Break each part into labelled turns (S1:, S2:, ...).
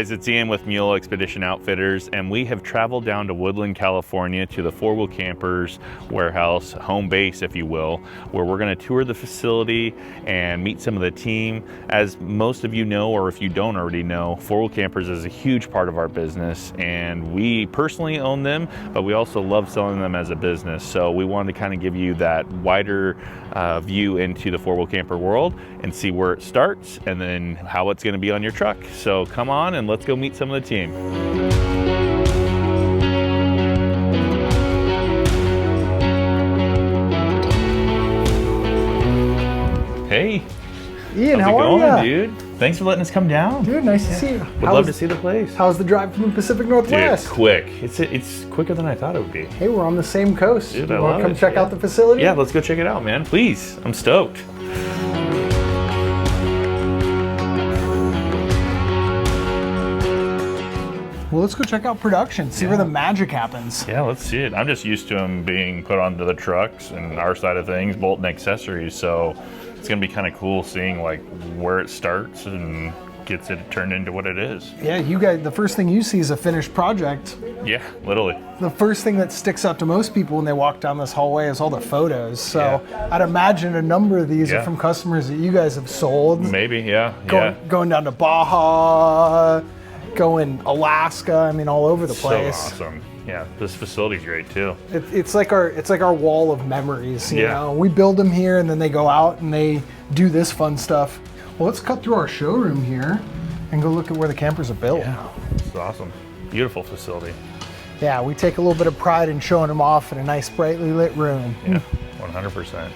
S1: guys, it's Ian with Mule Expedition Outfitters, and we have traveled down to Woodland, California to the 4-Wheel Campers warehouse, home base, if you will, where we're going to tour the facility and meet some of the team. As most of you know, or if you don't already know, 4-Wheel Campers is a huge part of our business, and we personally own them, but we also love selling them as a business. So we wanted to kind of give you that wider view into the 4-Wheel Camper world and see where it starts and then how it's going to be on your truck. So come on and let's go meet some of the team. Hey,
S2: Ian,
S1: how's
S2: how
S1: it
S2: are
S1: going,
S2: you?
S1: dude? Thanks for letting us come down.
S2: Dude, nice to see you.
S1: Would love to see the place.
S2: How's the drive from the Pacific Northwest?
S1: Dude, quick. It's quicker than I thought it would be.
S2: Hey, we're on the same coast.
S1: Dude,
S2: you
S1: I
S2: want
S1: love
S2: to come
S1: it.
S2: check out the facility?
S1: Yeah, let's go check it out, man. Please. I'm stoked.
S2: Well, let's go check out production, see where the magic happens.
S1: Yeah, let's see it. I'm just used to them being put onto the trucks and our side of things, bolt and accessories. So it's gonna be kind of cool seeing like where it starts and gets it turned into what it is.
S2: Yeah, you guys, the first thing you see is a finished project.
S1: Yeah, literally.
S2: The first thing that sticks out to most people when they walk down this hallway is all the photos. So I'd imagine a number of these are from customers that you guys have sold.
S1: Maybe, yeah.
S2: Going down to Baja, going Alaska, I mean all over the place.
S1: So awesome. Yeah, this facility's great too.
S2: It's like our wall of memories, you know. We build them here and then they go out and they do this fun stuff. Well, let's cut through our showroom here and go look at where the campers are built.
S1: Yeah, it's awesome. Beautiful facility.
S2: Yeah, we take a little bit of pride in showing them off in a nice brightly lit room.
S1: Yeah, 100%.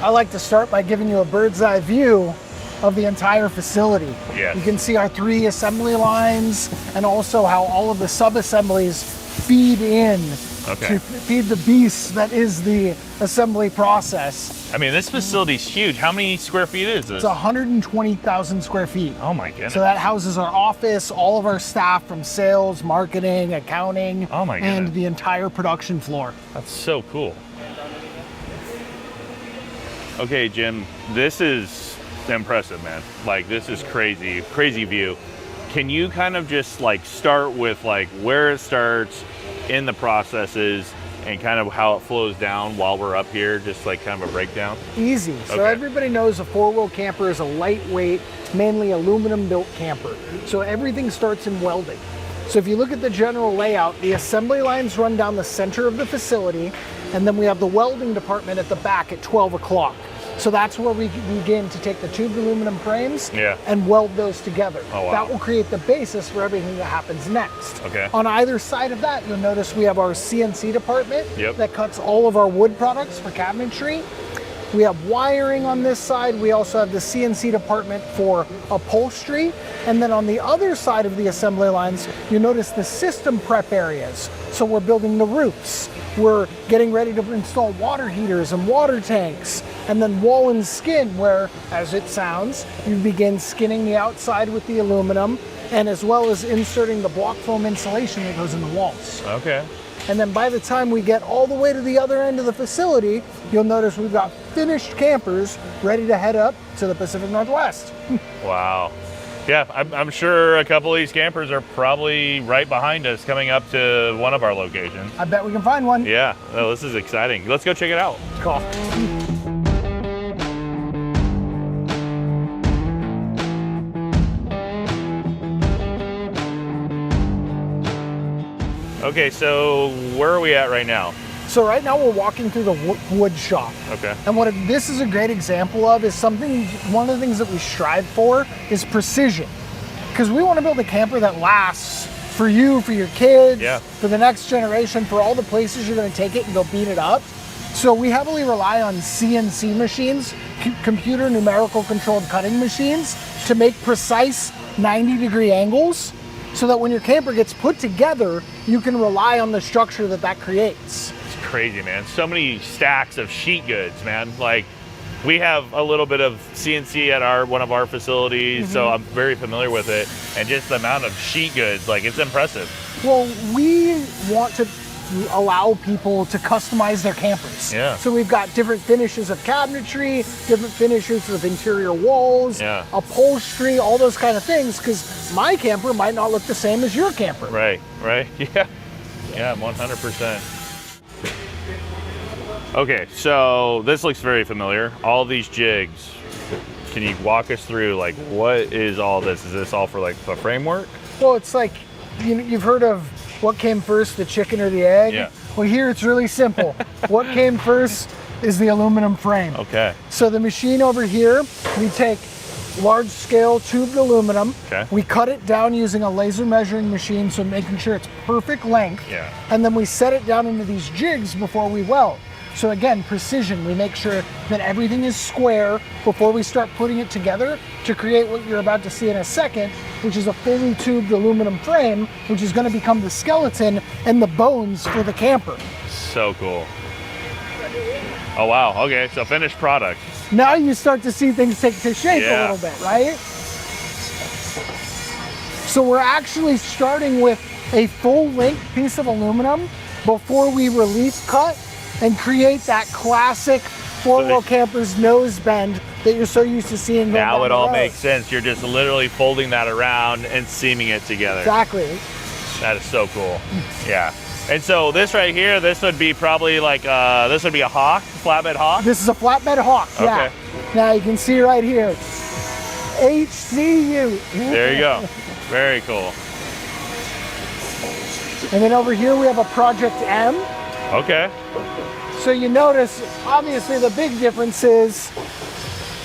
S2: I like to start by giving you a bird's eye view of the entire facility.
S1: Yes.
S2: You can see our 3 assembly lines and also how all of the sub-assemblies feed in to feed the beast that is the assembly process.
S1: I mean, this facility's huge. How many square feet is this?
S2: It's 120,000 square feet.
S1: Oh my goodness.
S2: So that houses our office, all of our staff from sales, marketing, accounting, and the entire production floor.
S1: That's so cool. Okay, Jim, this is impressive, man. Like, this is crazy view. Can you kind of just like start with like where it starts in the processes and kind of how it flows down while we're up here, just like kind of a breakdown?
S2: Easy. So everybody knows a 4-wheel camper is a lightweight, mainly aluminum built camper. So everything starts in welding. So if you look at the general layout, the assembly lines run down the center of the facility, and then we have the welding department at the back at 12 o'clock. So that's where we begin to take the tubed aluminum frames and weld those together.
S1: Oh, wow.
S2: That will create the basis for everything that happens next.
S1: Okay.
S2: On either side of that, you'll notice we have our CNC department that cuts all of our wood products for cabinetry. We have wiring on this side. We also have the CNC department for upholstery. And then on the other side of the assembly lines, you notice the system prep areas. So we're building the roofs. We're getting ready to install water heaters and water tanks. And then wall and skin, where, as it sounds, you begin skinning the outside with the aluminum, and as well as inserting the block foam insulation that goes in the walls.
S1: Okay.
S2: And then by the time we get all the way to the other end of the facility, you'll notice we've got finished campers ready to head up to the Pacific Northwest.
S1: Wow. Yeah, I'm sure a couple of these campers are probably right behind us coming up to one of our locations.
S2: I bet we can find one.
S1: Yeah, well, this is exciting. Let's go check it out.
S2: Cool.
S1: Okay, so where are we at right now?
S2: So right now we're walking through the wood shop.
S1: Okay.
S2: And what this is a great example of is one of the things that we strive for is precision. Because we want to build a camper that lasts for you, for your kids, for the next generation, for all the places you're going to take it and go beat it up. So we heavily rely on CNC machines, computer numerical controlled cutting machines, to make precise 90-degree angles, so that when your camper gets put together, you can rely on the structure that creates.
S1: It's crazy, man. So many stacks of sheet goods, man. Like, we have a little bit of CNC at one of our facilities, so I'm very familiar with it. And just the amount of sheet goods, like, it's impressive.
S2: Well, we want to allow people to customize their campers.
S1: Yeah.
S2: So we've got different finishes of cabinetry, different finishes of interior walls, upholstery, all those kind of things, because my camper might not look the same as your camper.
S1: Right, yeah. Yeah, 100%. Okay, so this looks very familiar. All these jigs. Can you walk us through, like, what is all this? Is this all for, like, the framework?
S2: Well, it's like, you've heard of what came first, the chicken or the egg?
S1: Yeah.
S2: Well, here it's really simple. What came first is the aluminum frame.
S1: Okay.
S2: So the machine over here, we take large scale tubed aluminum.
S1: Okay.
S2: We cut it down using a laser measuring machine, so making sure it's perfect length.
S1: Yeah.
S2: And then we set it down into these jigs before we weld. So again, precision. We make sure that everything is square before we start putting it together to create what you're about to see in a second, which is a fully tubed aluminum frame, which is going to become the skeleton and the bones for the camper.
S1: So cool. Oh wow, okay, so finished product.
S2: Now you start to see things take to shape a little bit, right? So we're actually starting with a full length piece of aluminum before we relief cut and create that classic four-wheel camper's nose bend that you're so used to seeing.
S1: Now it all makes sense. You're just literally folding that around and seaming it together.
S2: Exactly.
S1: That is so cool. Yeah. And so this right here, this would be probably like, this would be a hawk, flatbed hawk?
S2: This is a flatbed hawk, yeah.
S1: Okay.
S2: Now you can see right here, HCU.
S1: There you go. Very cool.
S2: And then over here we have a Project M.
S1: Okay.
S2: So you notice, obviously the big difference is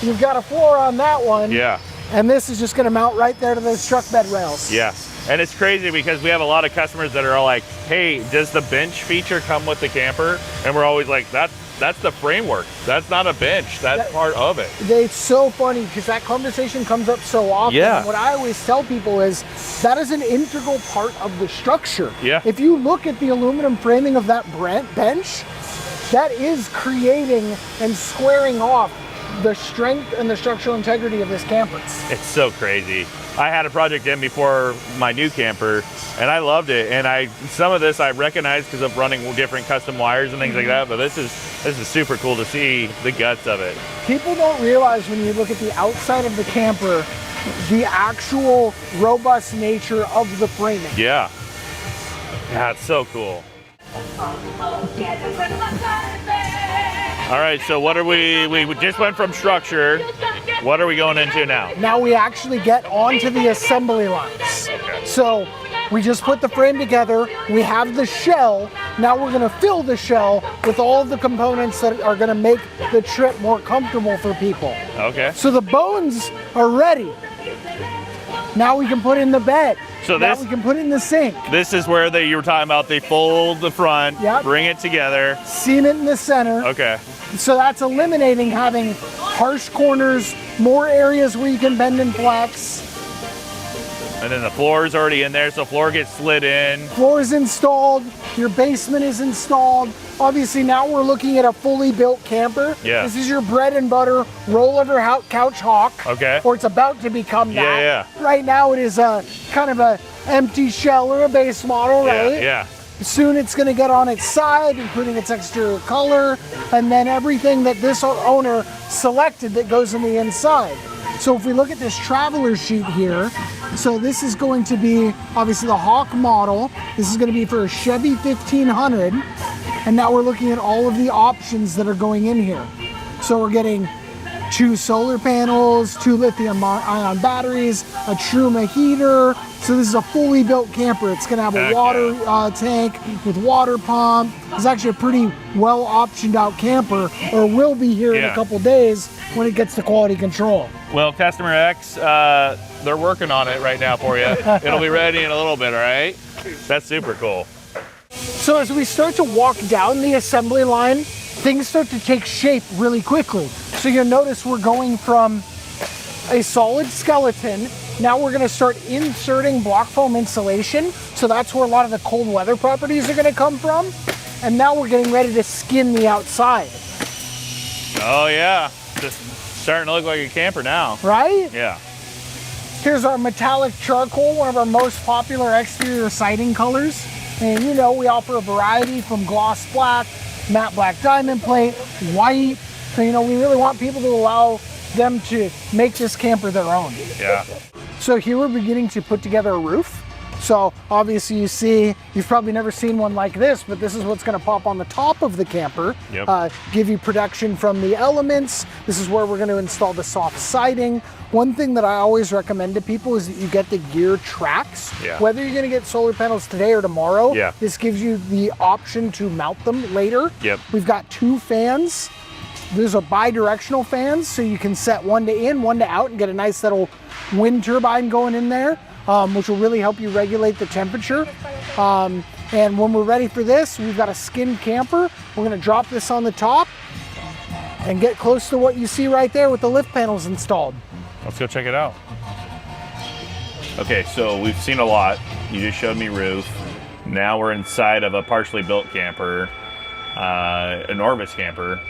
S2: you've got a floor on that one.
S1: Yeah.
S2: And this is just gonna mount right there to those truck bed rails.
S1: Yeah. And it's crazy because we have a lot of customers that are all like, hey, does the bench feature come with the camper? And we're always like, that's the framework. That's not a bench. That's part of it.
S2: It's so funny because that conversation comes up so often.
S1: Yeah.
S2: And what I always tell people is that is an integral part of the structure.
S1: Yeah.
S2: If you look at the aluminum framing of that bench, that is creating and squaring off the strength and the structural integrity of this camper.
S1: It's so crazy. I had a Project M before my new camper, and I loved it. And some of this I recognize because of running different custom wires and things like that. But this is super cool to see the guts of it.
S2: People don't realize when you look at the outside of the camper, the actual robust nature of the framing.
S1: Yeah. Yeah, it's so cool. All right, so what are we just went from structure. What are we going into now?
S2: Now we actually get onto the assembly lines.
S1: Okay.
S2: So we just put the frame together, we have the shell, now we're gonna fill the shell with all of the components that are gonna make the trip more comfortable for people.
S1: Okay.
S2: So the bones are ready. Now we can put in the bed.
S1: So
S2: now
S1: this,
S2: we can put in the sink.
S1: This is where you were talking about, they fold the front, bring it together.
S2: Seam it in the center.
S1: Okay.
S2: So that's eliminating having harsh corners, more areas where you can bend and flex.
S1: And then the floor is already in there, so floor gets slid in.
S2: Floor is installed, your basement is installed. Obviously now we're looking at a fully built camper.
S1: Yeah.
S2: This is your bread and butter rollover couch hawk.
S1: Okay.
S2: Or it's about to become that.
S1: Yeah.
S2: Right now it is a kind of a empty shell or a base model, right?
S1: Yeah.
S2: Soon it's going to get on its side, including its exterior color, and then everything that this owner selected that goes in the inside. So if we look at this traveler sheet here, so this is going to be obviously the Hawk model. This is going to be for a Chevy 1500. And now we're looking at all of the options that are going in here. So we're getting 2 solar panels, 2 lithium-ion batteries, a Truma heater. So this is a fully built camper. It's gonna have a water tank with water pump. It's actually a pretty well optioned out camper, or will be here in a couple days when it gets to quality control.
S1: Well, Customer X, they're working on it right now for you. It'll be ready in a little bit, all right? That's super cool.
S2: So as we start to walk down the assembly line, things start to take shape really quickly. So you'll notice we're going from a solid skeleton. Now we're gonna start inserting block foam insulation. So that's where a lot of the cold weather properties are gonna come from. And now we're getting ready to skin the outside.
S1: Oh yeah, just starting to look like a camper now.
S2: Right?
S1: Yeah.
S2: Here's our metallic charcoal, one of our most popular exterior siding colors. And you know, we offer a variety from gloss black, matte black diamond plate, white. So, you know, we really want people to allow them to make this camper their own.
S1: Yeah.
S2: So here we're beginning to put together a roof. So obviously you see, you've probably never seen one like this, but this is what's gonna pop on the top of the camper.
S1: Yep.
S2: Give you protection from the elements. This is where we're gonna install the soft siding. One thing that I always recommend to people is that you get the gear tracks.
S1: Yeah.
S2: Whether you're gonna get solar panels today or tomorrow,
S1: yeah,
S2: this gives you the option to mount them later.
S1: Yep.
S2: We've got 2 fans. These are bi-directional fans, so you can set one to in, one to out, and get a nice little wind turbine going in there, which will really help you regulate the temperature. And when we're ready for this, we've got a skinned camper. We're gonna drop this on the top and get close to what you see right there with the lift panels installed.
S1: Let's go check it out. Okay, so we've seen a lot. You just showed me roof. Now we're inside of a partially built camper, an Orvis camper.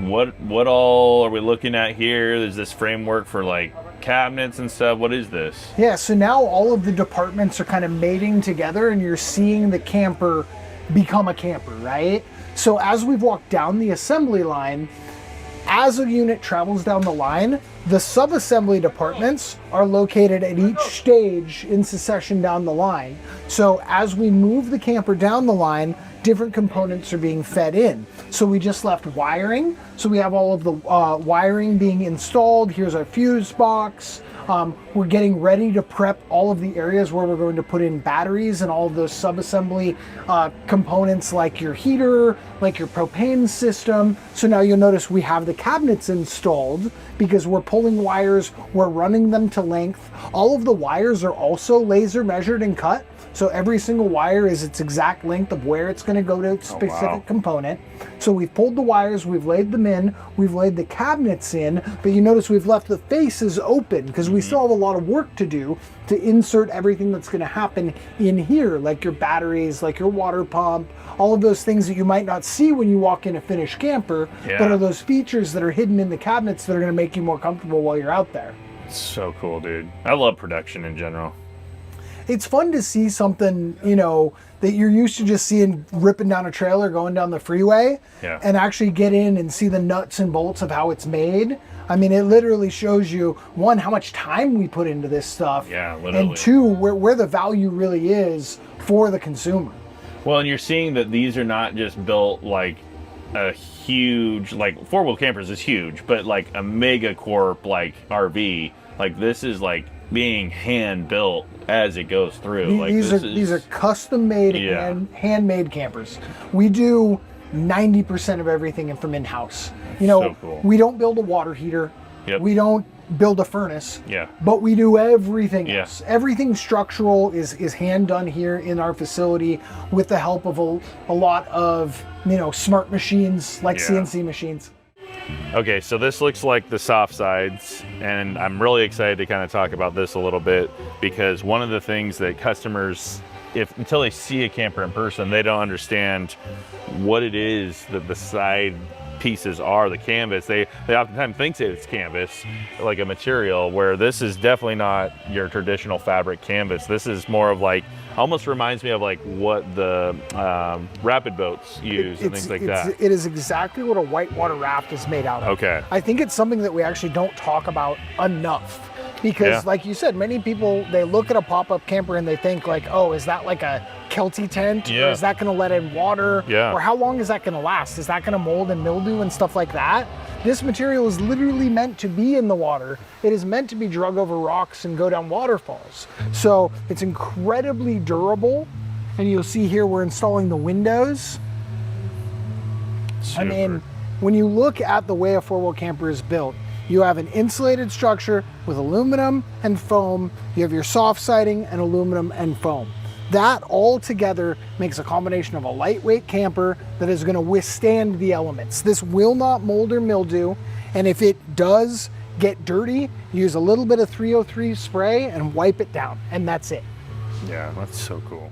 S1: What all are we looking at here? There's this framework for like cabinets and stuff. What is this?
S2: Yeah, so now all of the departments are kind of mating together and you're seeing the camper become a camper, right? So as we've walked down the assembly line, as a unit travels down the line, the subassembly departments are located at each stage in succession down the line. So as we move the camper down the line, different components are being fed in. So we just left wiring. So we have all of the wiring being installed. Here's our fuse box. We're getting ready to prep all of the areas where we're going to put in batteries and all of those subassembly components like your heater, like your propane system. So now you'll notice we have the cabinets installed because we're pulling wires, we're running them to length. All of the wires are also laser measured and cut. So every single wire is its exact length of where it's going to go to its specific component. So we've pulled the wires, we've laid them in, we've laid the cabinets in, but you notice we've left the faces open because we still have a lot of work to do to insert everything that's going to happen in here, like your batteries, like your water pump, all of those things that you might not see when you walk in a finished camper, but are those features that are hidden in the cabinets that are going to make you more comfortable while you're out there.
S1: So cool, dude. I love production in general.
S2: It's fun to see something, you know, that you're used to just seeing ripping down a trailer going down the freeway and actually get in and see the nuts and bolts of how it's made. I mean, it literally shows you, one, how much time we put into this stuff, and two, where the value really is for the consumer.
S1: Well, and you're seeing that these are not just built like a huge, like 4-wheel campers is huge, but like a mega corp like RV, like this is like being hand built as it goes through.
S2: These are custom made and handmade campers. We do 90% of everything from in-house. You know,
S1: so cool.
S2: We don't build a water heater. We don't build a furnace. But we do everything else. Everything structural is hand done here in our facility with the help of a lot of, you know, smart machines like CNC machines.
S1: Okay, so this looks like the soft sides, and I'm really excited to kind of talk about this a little bit because one of the things that customers, until they see a camper in person, they don't understand what it is that the side pieces are, the canvas. They oftentimes think that it's canvas, like a material, where this is definitely not your traditional fabric canvas. This is more of like, almost reminds me of like what the rapid boats use and things like that.
S2: It is exactly what a whitewater raft is made out of.
S1: Okay.
S2: I think it's something that we actually don't talk about enough. Because like you said, many people, they look at a pop-up camper and they think like, oh, is that like a Kelty tent? Or is that gonna let in water? Or how long is that gonna last? Is that gonna mold and mildew and stuff like that? This material is literally meant to be in the water. It is meant to be drug over rocks and go down waterfalls. So it's incredibly durable. And you'll see here we're installing the windows.
S1: Super.
S2: I mean, when you look at the way a 4-wheel camper is built, you have an insulated structure with aluminum and foam. You have your soft siding and aluminum and foam. That all together makes a combination of a lightweight camper that is going to withstand the elements. This will not mold or mildew, and if it does get dirty, use a little bit of 303 spray and wipe it down, and that's it.
S1: Yeah, that's so cool.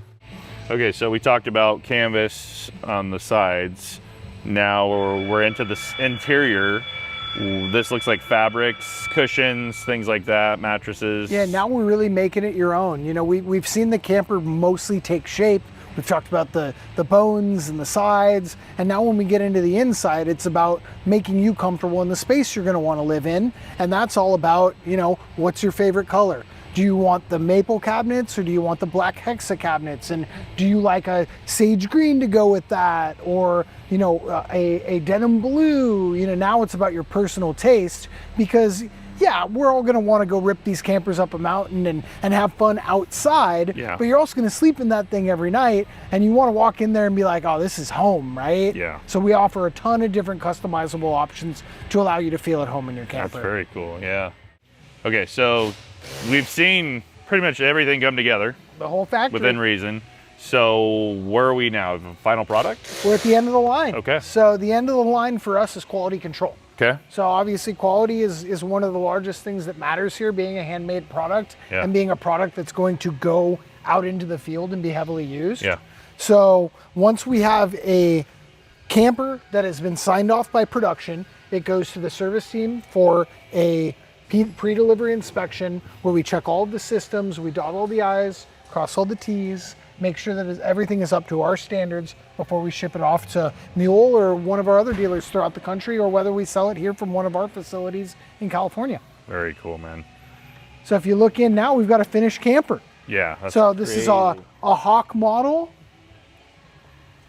S1: Okay, so we talked about canvas on the sides. Now we're into the interior. This looks like fabrics, cushions, things like that, mattresses.
S2: Yeah, now we're really making it your own. You know, we've seen the camper mostly take shape We've talked about the bones and the sides. And now when we get into the inside, it's about making you comfortable in the space you're gonna wanna live in. And that's all about, you know, what's your favorite color? Do you want the maple cabinets or do you want the black hexa cabinets? And do you like a sage green to go with that? Or, you know, a denim blue? You know, now it's about your personal taste, because yeah, we're all gonna wanna go rip these campers up a mountain and have fun outside, but you're also gonna sleep in that thing every night, and you wanna walk in there and be like, oh, this is home, right?
S1: Yeah.
S2: So we offer a ton of different customizable options to allow you to feel at home in your camper.
S1: That's very cool, yeah. Okay, so we've seen pretty much everything come together.
S2: The whole factory.
S1: Within reason. So where are we now? Final product?
S2: We're at the end of the line.
S1: Okay.
S2: So the end of the line for us is quality control.
S1: Okay.
S2: So obviously quality is one of the largest things that matters here, being a handmade product and being a product that's going to go out into the field and be heavily used.
S1: Yeah.
S2: So once we have a camper that has been signed off by production, it goes to the service team for a pre-delivery inspection where we check all of the systems, we dot all the I's, cross all the T's, make sure that everything is up to our standards before we ship it off to Mule or one of our other dealers throughout the country, or whether we sell it here from one of our facilities in California.
S1: Very cool, man.
S2: So if you look in now, we've got a finished camper.
S1: Yeah. That's
S2: so this
S1: crazy.
S2: is a Hawk model.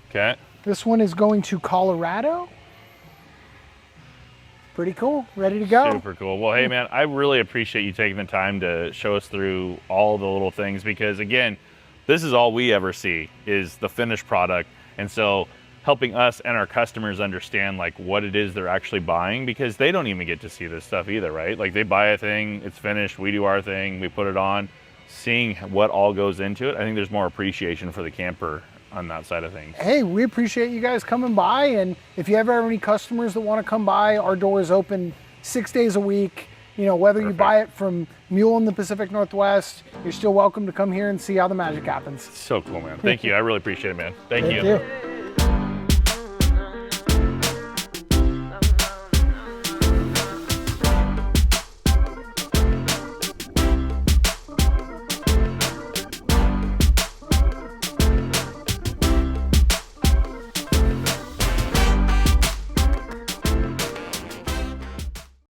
S1: Okay.
S2: This one is going to Colorado. Pretty cool, ready to go.
S1: Super cool. Well, hey man, I really appreciate you taking the time to show us through all the little things, because again, this is all we ever see is the finished product. And so helping us and our customers understand like what it is they're actually buying, because they don't even get to see this stuff either, right? Like they buy a thing, it's finished, we do our thing, we put it on, seeing what all goes into it. I think there's more appreciation for the camper on that side of things.
S2: Hey, we appreciate you guys coming by, and if you ever have any customers that want to come by, our door is open 6 days a week. You know, whether you buy it from Mule in the Pacific Northwest, you're still welcome to come here and see how the magic happens.
S1: So cool, man. Thank you. I really appreciate it, man. Thank you.